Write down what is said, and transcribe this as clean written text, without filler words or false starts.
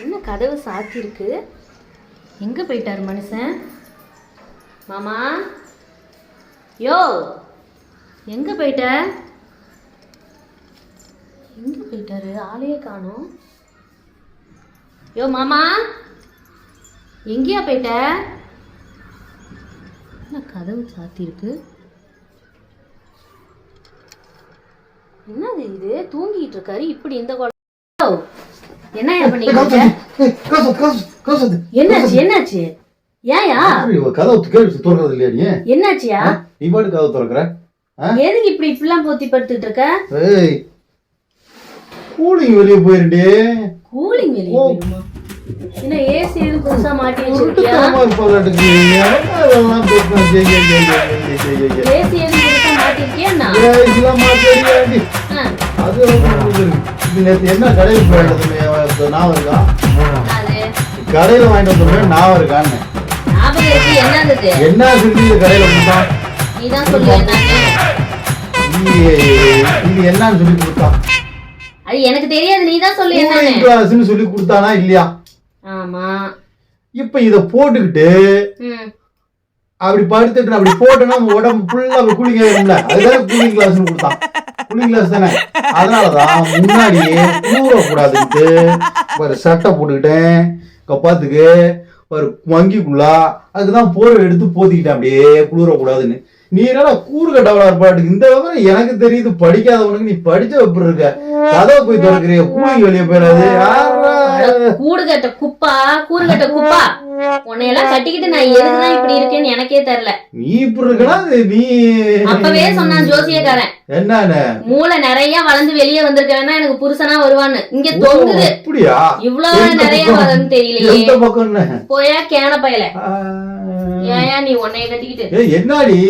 என்ன கதவு சாத்தி இருக்கு? எங்க போயிட்டாரு மனுஷன்? மாமா, யோ, எங்க போயிட்ட? எங்க போயிட்டாரு? ஆளையே காணோம். யோ மாமா, எங்கேயா போயிட்ட? என்ன கதவு சாத்தி இருக்கு? என்னது இது? தூங்கிட்டு இருக்காரு இப்படி இந்த என்னையா பண்ணிட்டு? என்னாச்சு என்னாச்சு? ஏயா கதவு திறக்கிறது இல்லையா? நீ என்னாச்சியா? நீ பாட்டு கதவு திறக்கிற? எதுக்கு இப்படி இப்படிலாம் போத்தி படுத்துட்டு இருக்க? ஏய், கூலிங் வெளியே போயிருண்டே. கூலிங் வெளியே போயிருமா? என்ன ஏசி எதுவும் புதுசா மாட்டி வச்சிருக்கியா? ஏசி எதுவும் புதுசா மாட்டிருக்கியா? என்ன கடையில் போயிட்டு நான் இருக்கா? கடையில வாங்கிட்டு வந்தோம் நான் இருக்கான்னு என்ன இருக்கு கடையில கொடுத்தா? நீதான் சொல்லு இது என்னன்னு சொல்லி கொடுத்தா? அது எனக்கு தெரியாது, நீதான் சொல்லு என்னன்னு. கிளாஸ்னு சொல்லி கொடுத்தானா இல்லையா? ஆமா. இப்ப இத போட்டுக்கிட்டு அப்படி படுத்துட்டு அப்படி போட்டோம்னா உடம்பு ஃபுல்லா கூலிங் ஆயிரும்ல. அதுதான் கூலிங் கிளாஸ்னு கொடுத்தான். கூலிங் கிளாஸ் தானே. அதனாலதான் முன்னாடியே குளிர கூடாதுன்ட்டு ஒரு சட்டை போட்டுக்கிட்டேன் கப்பாத்துக்கு ஒரு வங்கிக்குள்ளா. அதுக்குதான் போர்வை எடுத்து போத்திக்கிட்டேன் அப்படியே குளிர கூடாதுன்னு. நீ என்னடா கூறு கட்டவளா இருப்பாட்டுக்கு இந்த விவரம் எனக்கு தெரியுது. படிக்காதவனுக்கு நீ படிச்ச எப்படி இருக்க? கதவை போய் திறக்கிறிய கூலிங் வெளியே போயிடாது. கூடு கட்ட குப்பா, கூறு கட்ட குப்பா. உன்னையெல்லாம் கட்டிக்கிட்டு நான் எதுக்குதான் இப்படி இருக்கேன்னு எனக்கே தெரியல. நீ இப்படி இருக்கா? நீ அப்பவே சொன்னான் ஜோசியக்காரன், என்ன மூளை நிறைய வளர்ந்து வெளியே வந்திருக்கா எனக்கு புருஷனா வருவான்னு. இங்க தொங்குது. அப்படியா? இவ்வளவு நிறைய வரும்னு தெரியலையே. போயா கேன பயல. ஏயா நீ உன்னைய கட்டிக்கிட்டு என்னடி